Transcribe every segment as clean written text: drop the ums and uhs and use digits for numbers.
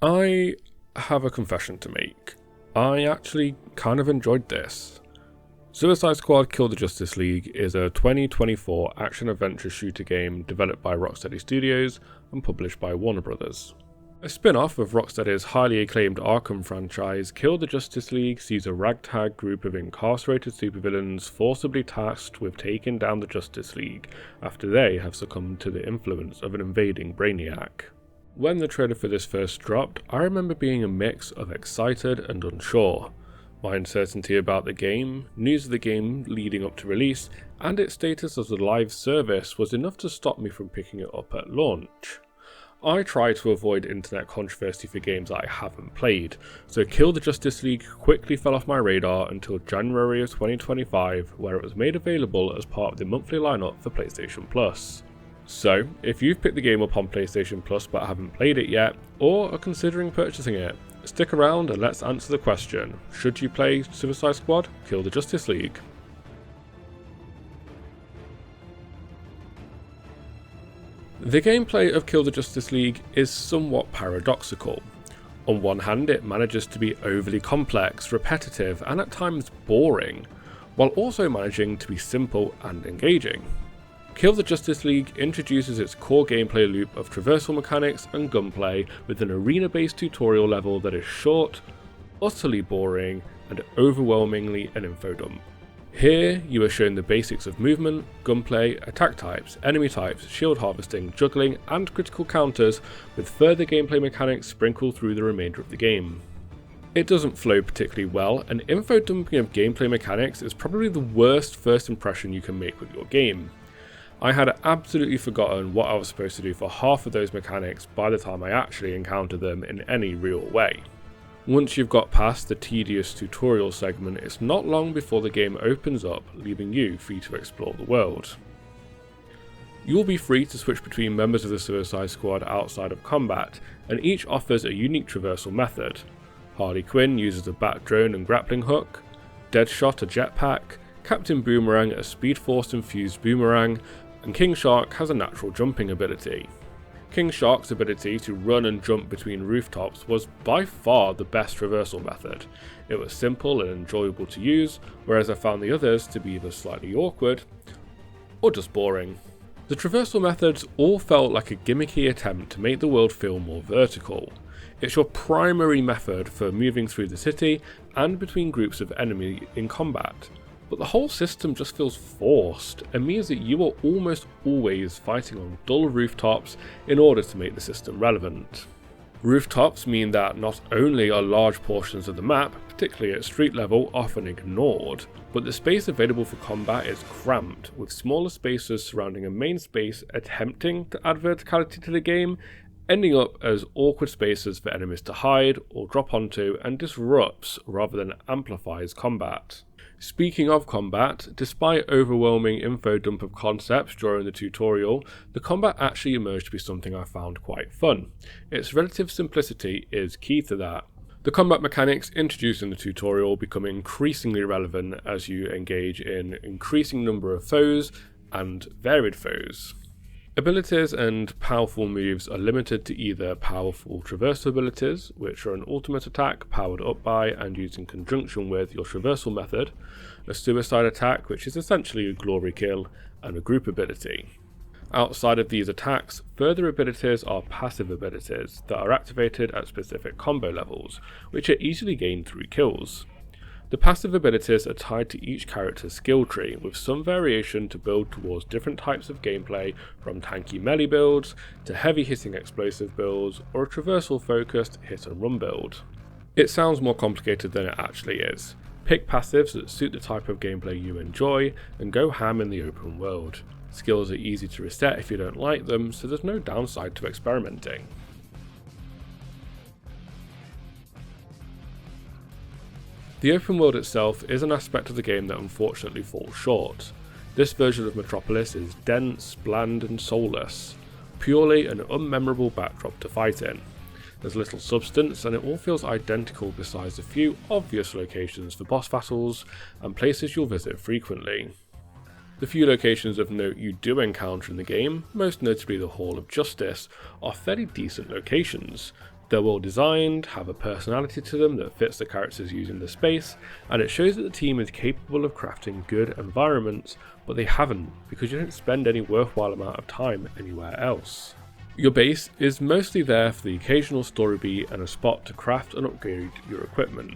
I have a confession to make. I actually kind of enjoyed this. Suicide Squad Kill the Justice League is a 2024 action-adventure shooter game developed by Rocksteady Studios and published by Warner Bros. A spin-off of Rocksteady's highly acclaimed Arkham franchise, Kill the Justice League sees a ragtag group of incarcerated supervillains forcibly tasked with taking down the Justice League after they have succumbed to the influence of an invading Brainiac. When the trailer for this first dropped, I remember being a mix of excited and unsure. My uncertainty about the game, news of the game leading up to release, and its status as a live service was enough to stop me from picking it up at launch. I try to avoid internet controversy for games that I haven't played, so Kill the Justice League quickly fell off my radar until January of 2025, where it was made available as part of the monthly lineup for PlayStation Plus. So, if you've picked the game up on PlayStation Plus but haven't played it yet, or are considering purchasing it, stick around and let's answer the question: should you play Suicide Squad Kill the Justice League? The gameplay of Kill the Justice League is somewhat paradoxical. On one hand, it manages to be overly complex, repetitive, and at times boring, while also managing to be simple and engaging. Kill the Justice League introduces its core gameplay loop of traversal mechanics and gunplay with an arena-based tutorial level that is short, utterly boring, and overwhelmingly an info dump. Here, you are shown the basics of movement, gunplay, attack types, enemy types, shield harvesting, juggling, and critical counters, with further gameplay mechanics sprinkled through the remainder of the game. It doesn't flow particularly well, and info dumping of gameplay mechanics is probably the worst first impression you can make with your game. I had absolutely forgotten what I was supposed to do for half of those mechanics by the time I actually encountered them in any real way. Once you've got past the tedious tutorial segment, it's not long before the game opens up, leaving you free to explore the world. You'll be free to switch between members of the Suicide Squad outside of combat, and each offers a unique traversal method. Harley Quinn uses a bat drone and grappling hook, Deadshot a jetpack, Captain Boomerang a Speed Force infused boomerang, and King Shark has a natural jumping ability. King Shark's ability to run and jump between rooftops was by far the best traversal method. It was simple and enjoyable to use, whereas I found the others to be either slightly awkward or just boring. The traversal methods all felt like a gimmicky attempt to make the world feel more vertical. It's your primary method for moving through the city and between groups of enemy in combat. But the whole system just feels forced and means that you are almost always fighting on dull rooftops in order to make the system relevant. Rooftops mean that not only are large portions of the map, particularly at street level, often ignored, but the space available for combat is cramped, with smaller spaces surrounding a main space attempting to add verticality to the game, ending up as awkward spaces for enemies to hide or drop onto, and disrupts rather than amplifies combat. Speaking of combat, despite overwhelming info dump of concepts during the tutorial, the combat actually emerged to be something I found quite fun. Its relative simplicity is key to that. The combat mechanics introduced in the tutorial become increasingly relevant as you engage in an increasing number of foes and varied foes. Abilities and powerful moves are limited to either powerful traversal abilities, which are an ultimate attack powered up by and used in conjunction with your traversal method, a suicide attack, which is essentially a glory kill, and a group ability. Outside of these attacks, further abilities are passive abilities that are activated at specific combo levels, which are easily gained through kills. The passive abilities are tied to each character's skill tree, with some variation to build towards different types of gameplay, from tanky melee builds to heavy hitting explosive builds, or a traversal focused hit and run build. It sounds more complicated than it actually is. Pick passives that suit the type of gameplay you enjoy, and go ham in the open world. Skills are easy to reset if you don't like them, so there's no downside to experimenting. The open world itself is an aspect of the game that unfortunately falls short. This version of Metropolis is dense, bland and soulless, purely an unmemorable backdrop to fight in. There's little substance and it all feels identical besides a few obvious locations for boss battles and places you'll visit frequently. The few locations of note you do encounter in the game, most notably the Hall of Justice, are fairly decent locations, They're well designed, have a personality to them that fits the characters using the space, and it shows that the team is capable of crafting good environments, but they haven't, because you don't spend any worthwhile amount of time anywhere else. Your base is mostly there for the occasional story beat and a spot to craft and upgrade your equipment.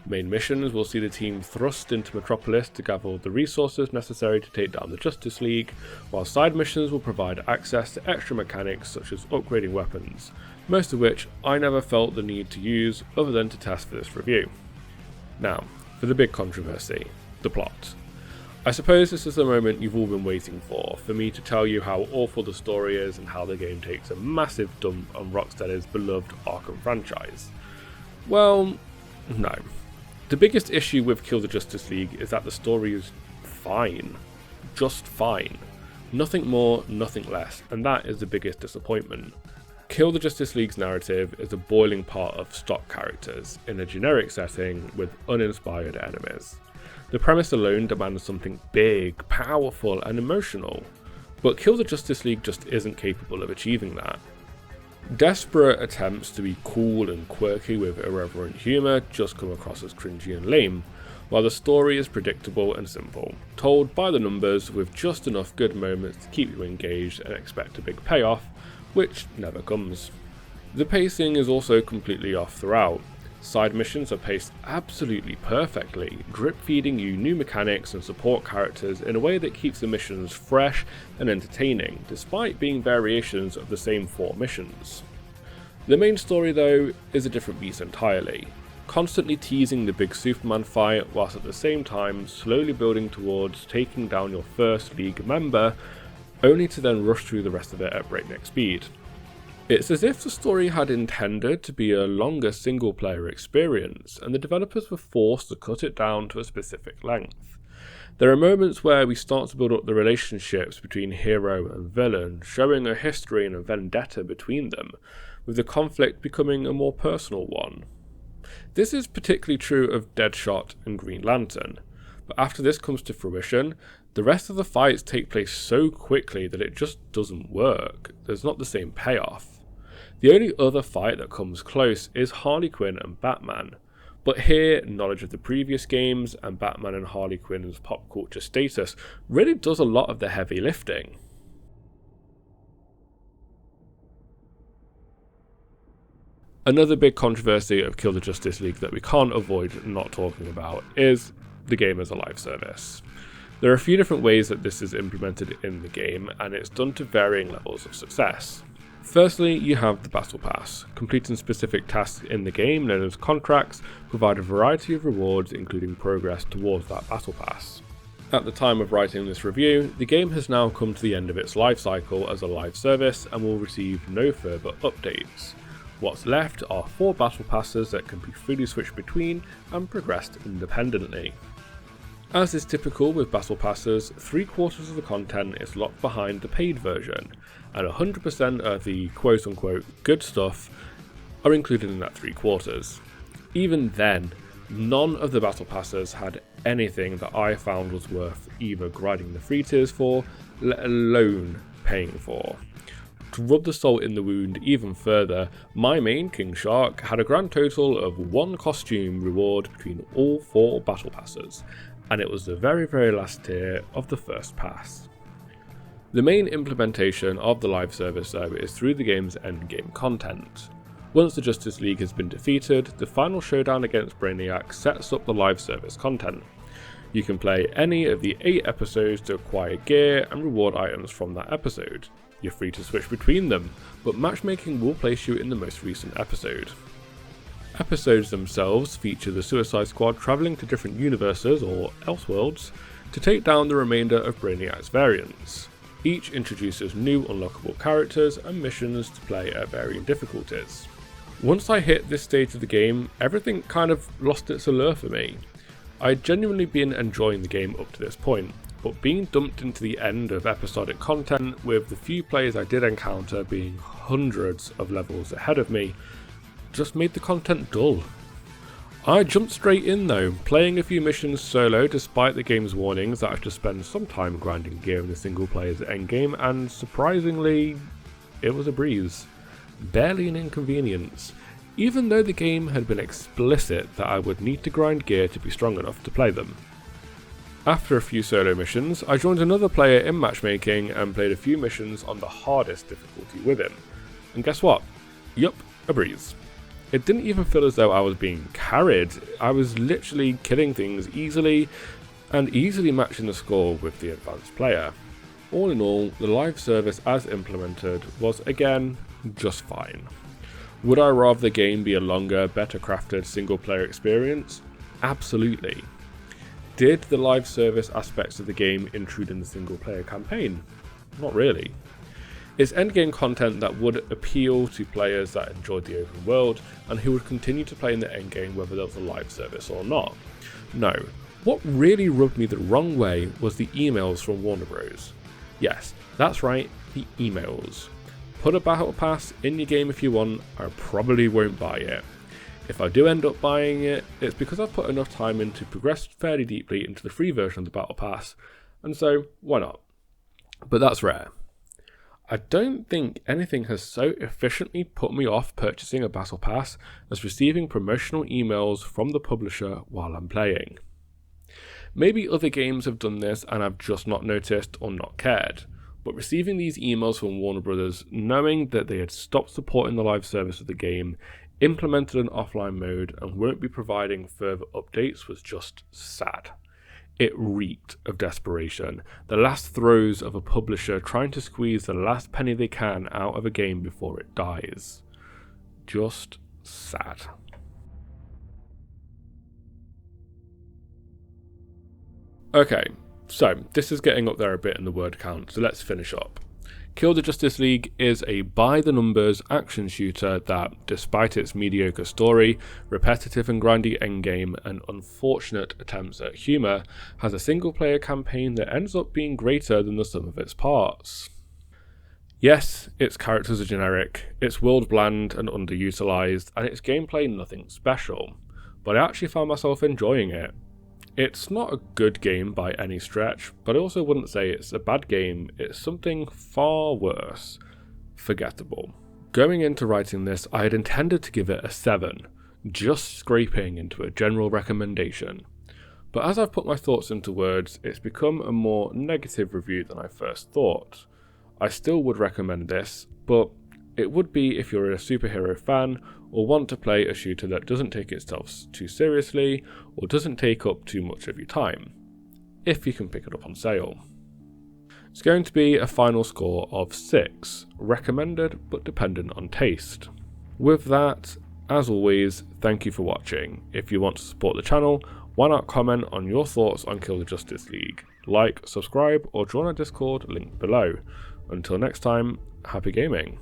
Main missions will see the team thrust into Metropolis to gather the resources necessary to take down the Justice League, while side missions will provide access to extra mechanics such as upgrading weapons, most of which I never felt the need to use other than to test for this review. Now, for the big controversy, the plot. I suppose this is the moment you've all been waiting for me to tell you how awful the story is and how the game takes a massive dump on Rocksteady's beloved Arkham franchise. Well, no. The biggest issue with Kill the Justice League is that the story is fine. Just fine. Nothing more, nothing less, and that is the biggest disappointment. Kill the Justice League's narrative is a boiling pot of stock characters in a generic setting with uninspired enemies. The premise alone demands something big, powerful, and emotional, but Kill the Justice League just isn't capable of achieving that. Desperate attempts to be cool and quirky with irreverent humour just come across as cringy and lame, while the story is predictable and simple, told by the numbers with just enough good moments to keep you engaged and expect a big payoff, which never comes. The pacing is also completely off throughout. Side missions are paced absolutely perfectly, drip feeding you new mechanics and support characters in a way that keeps the missions fresh and entertaining, despite being variations of the same 4 missions. The main story though is a different beast entirely, constantly teasing the big Superman fight whilst at the same time slowly building towards taking down your first League member, only to then rush through the rest of it at breakneck speed. It's as if the story had intended to be a longer single player experience, and the developers were forced to cut it down to a specific length. There are moments where we start to build up the relationships between hero and villain, showing a history and a vendetta between them, with the conflict becoming a more personal one. This is particularly true of Deadshot and Green Lantern, but after this comes to fruition, the rest of the fights take place so quickly that it just doesn't work. There's not the same payoff. The only other fight that comes close is Harley Quinn and Batman, but here knowledge of the previous games and Batman and Harley Quinn's pop culture status really does a lot of the heavy lifting. Another big controversy of Kill the Justice League that we can't avoid not talking about is the game as a live service. There are a few different ways that this is implemented in the game, and it's done to varying levels of success. Firstly, you have the Battle Pass. Completing specific tasks in the game, known as contracts, provide a variety of rewards including progress towards that Battle Pass. At the time of writing this review, the game has now come to the end of its life cycle as a live service and will receive no further updates. What's left are 4 Battle Passes that can be freely switched between and progressed independently. As is typical with Battle Passes, 3/4 of the content is locked behind the paid version, and 100% of the quote-unquote good stuff are included in that 3/4. Even then, none of the Battle Passes had anything that I found was worth either grinding the free tiers for, let alone paying for. To rub the salt in the wound even further, my main King Shark had a grand total of 1 costume reward between all 4 Battle Passes, and it was the very last tier of the first pass. The main implementation of the live service though is through the game's endgame content. Once the Justice League has been defeated, the final showdown against Brainiac sets up the live service content. You can play any of the 8 episodes to acquire gear and reward items from that episode. You're free to switch between them, but matchmaking will place you in the most recent episode. Episodes themselves feature the Suicide Squad travelling to different universes or Elseworlds to take down the remainder of Brainiac's variants. Each introduces new unlockable characters and missions to play at varying difficulties. Once I hit this stage of the game, everything kind of lost its allure for me. I'd genuinely been enjoying the game up to this point, but being dumped into the end of episodic content with the few players I did encounter being hundreds of levels ahead of me just made the content dull. I jumped straight in though, playing a few missions solo despite the game's warnings that I should spend some time grinding gear in the single player's endgame, and surprisingly, it was a breeze. Barely an inconvenience. even though the game had been explicit that I would need to grind gear to be strong enough to play them. After a few solo missions, I joined another player in matchmaking and played a few missions on the hardest difficulty with him. And guess what? Yup, a breeze. It didn't even feel as though I was being carried. I was literally killing things easily and easily matching the score with the advanced player. All in all, the live service as implemented was again just fine. Would I rather the game be a longer, better crafted single player experience? Absolutely. Did the live service aspects of the game intrude in the single player campaign? Not really. It's endgame content that would appeal to players that enjoyed the open world and who would continue to play in the endgame whether there was a live service or not. No, what really rubbed me the wrong way was the emails from Warner Bros. Yes, that's right, the emails. Put a battle pass in your game if you want, I probably won't buy it. If I do end up buying it, it's because I've put enough time in to progress fairly deeply into the free version of the battle pass, and so why not? But that's rare. I don't think anything has so efficiently put me off purchasing a battle pass as receiving promotional emails from the publisher while I'm playing. Maybe other games have done this and I've just not noticed or not cared, but receiving these emails from Warner Bros. Knowing that they had stopped supporting the live service of the game, implemented an offline mode and won't be providing further updates was just sad. It reeked of desperation, the last throes of a publisher trying to squeeze the last penny they can out of a game before it dies. Just sad. Okay, so this is getting up there a bit in the word count, so let's finish up. Kill the Justice League is a by-the-numbers action shooter that, despite its mediocre story, repetitive and grindy endgame, and unfortunate attempts at humour, has a single-player campaign that ends up being greater than the sum of its parts. Yes, its characters are generic, its world bland and underutilised, and its gameplay nothing special, but I actually found myself enjoying it. It's not a good game by any stretch, but I also wouldn't say it's a bad game, it's something far worse. Forgettable. Going into writing this, I had intended to give it a 7, just scraping into a general recommendation. But as I've put my thoughts into words, it's become a more negative review than I first thought. I still would recommend this, but it would be if you're a superhero fan or want to play a shooter that doesn't take itself too seriously or doesn't take up too much of your time, if you can pick it up on sale. It's going to be a final score of 6, recommended but dependent on taste. With that, as always, thank you for watching. If you want to support the channel, why not comment on your thoughts on Kill the Justice League? Like, subscribe, or join our Discord linked below. Until next time, happy gaming.